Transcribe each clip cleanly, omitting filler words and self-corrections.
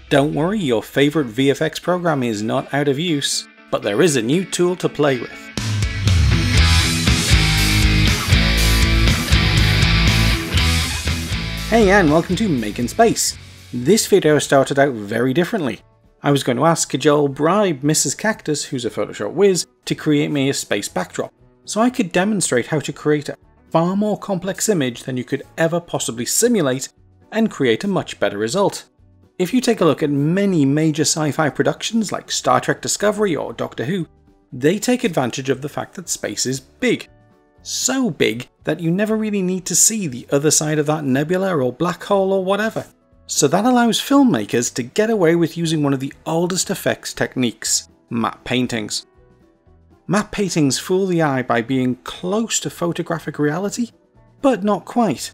Don't worry, your favourite VFX program is not out of use, but there is a new tool to play with. Hey and welcome to Making Space. This video started out very differently. I was going to ask could y'all bribe Mrs. Cactus, who's a Photoshop whiz, to create me a space backdrop, so I could demonstrate how to create a far more complex image than you could ever possibly simulate and create a much better result. If you take a look at many major sci-fi productions like Star Trek Discovery or Doctor Who, they take advantage of the fact that space is big. So big that you never really need to see the other side of that nebula or black hole or whatever. So that allows filmmakers to get away with using one of the oldest effects techniques, matte paintings. Matte paintings fool the eye by being close to photographic reality, but not quite.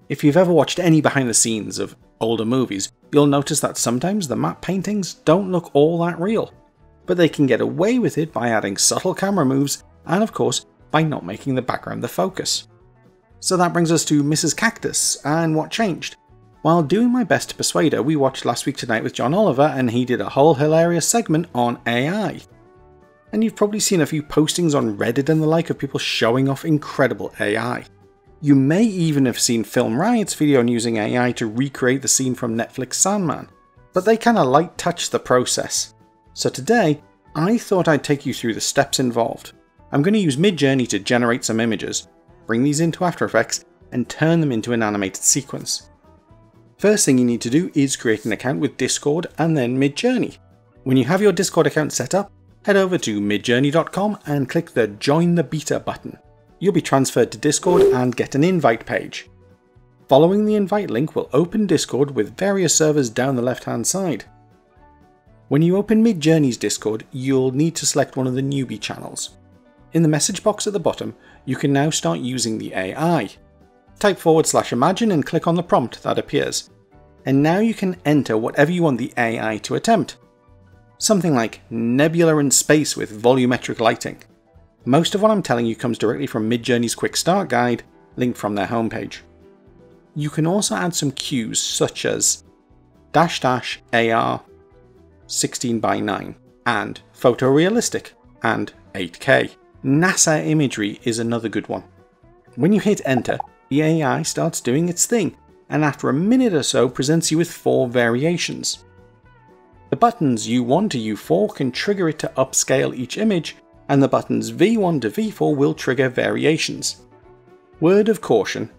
If you've ever watched any behind the scenes of older movies, you'll notice that sometimes the matte paintings don't look all that real, but they can get away with it by adding subtle camera moves and of course by not making the background the focus. So that brings us to Mrs. Cactus and what changed. While doing my best to persuade her, we watched Last Week Tonight with John Oliver and he did a whole hilarious segment on AI. And you've probably seen a few postings on Reddit and the like of people showing off incredible AI. You may even have seen Film Riot's video on using AI to recreate the scene from Netflix Sandman, but they kinda light touch the process. So today, I thought I'd take you through the steps involved. I'm going to use Midjourney to generate some images, bring these into After Effects, and turn them into an animated sequence. First thing you need to do is create an account with Discord and then Midjourney. When you have your Discord account set up, head over to midjourney.com and click the Join the Beta button. You'll be transferred to Discord and get an invite page. Following the invite link will open Discord with various servers down the left hand side. When you open Midjourney's Discord, you'll need to select one of the newbie channels. In the message box at the bottom, you can now start using the AI. Type /imagine and click on the prompt that appears. And now you can enter whatever you want the AI to attempt. Something like nebula in space with volumetric lighting. Most of what I'm telling you comes directly from Midjourney's Quick Start Guide, linked from their homepage. You can also add some cues such as --AR 16:9 and photorealistic and 8K. NASA imagery is another good one. When you hit enter, the AI starts doing its thing and after a minute or so presents you with 4 variations. The buttons U1 to U4 can trigger it to upscale each image, and the buttons V1 to V4 will trigger variations. Word of caution,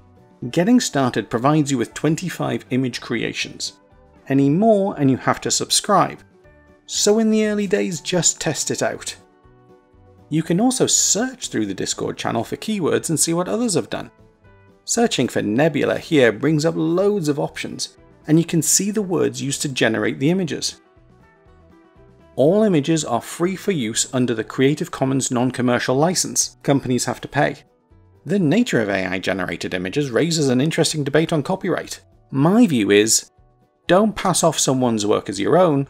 getting started provides you with 25 image creations. Any more and you have to subscribe, so in the early days just test it out. You can also search through the Discord channel for keywords and see what others have done. Searching for nebula here brings up loads of options, and you can see the words used to generate the images. All images are free for use under the Creative Commons non-commercial license companies have to pay. The nature of AI-generated images raises an interesting debate on copyright. My view is, don't pass off someone's work as your own,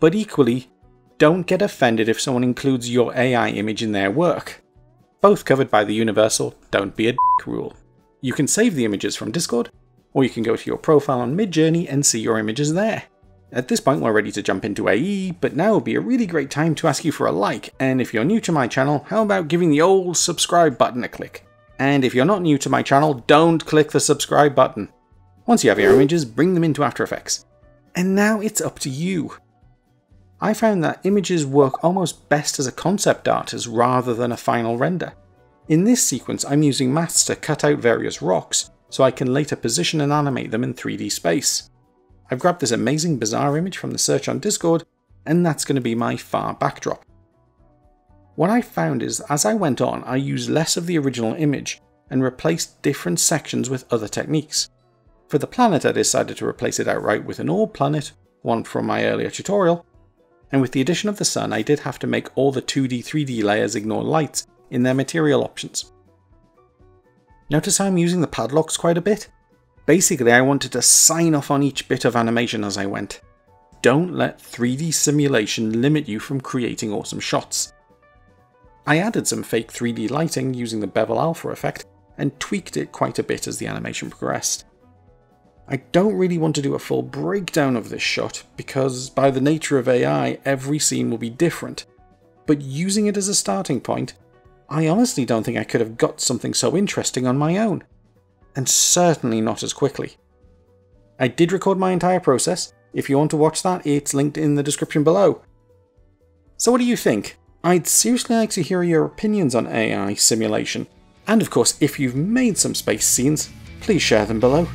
but equally, don't get offended if someone includes your AI image in their work. Both covered by the universal don't be a dick rule. You can save the images from Discord, or you can go to your profile on Midjourney and see your images there. At this point we're ready to jump into AE, but now would be a really great time to ask you for a like, and if you're new to my channel, how about giving the old subscribe button a click? And if you're not new to my channel, don't click the subscribe button. Once you have your images, bring them into After Effects. And now it's up to you. I found that images work almost best as a concept artist rather than a final render. In this sequence I'm using maths to cut out various rocks, so I can later position and animate them in 3D space. I've grabbed this amazing bizarre image from the search on Discord, and that's going to be my far backdrop. What I found is as I went on, I used less of the original image and replaced different sections with other techniques. For the planet I decided to replace it outright with an orb planet, one from my earlier tutorial, and with the addition of the sun I did have to make all the 2D 3D layers ignore lights in their material options. Notice how I'm using the padlocks quite a bit? Basically I wanted to sign off on each bit of animation as I went. Don't let 3D simulation limit you from creating awesome shots. I added some fake 3D lighting using the bevel alpha effect and tweaked it quite a bit as the animation progressed. I don't really want to do a full breakdown of this shot because by the nature of AI, every scene will be different, but using it as a starting point, I honestly don't think I could have got something so interesting on my own, and certainly not as quickly. I did record my entire process. If you want to watch that, it's linked in the description below. So what do you think? I'd seriously like to hear your opinions on AI simulation, and of course if you've made some space scenes, please share them below.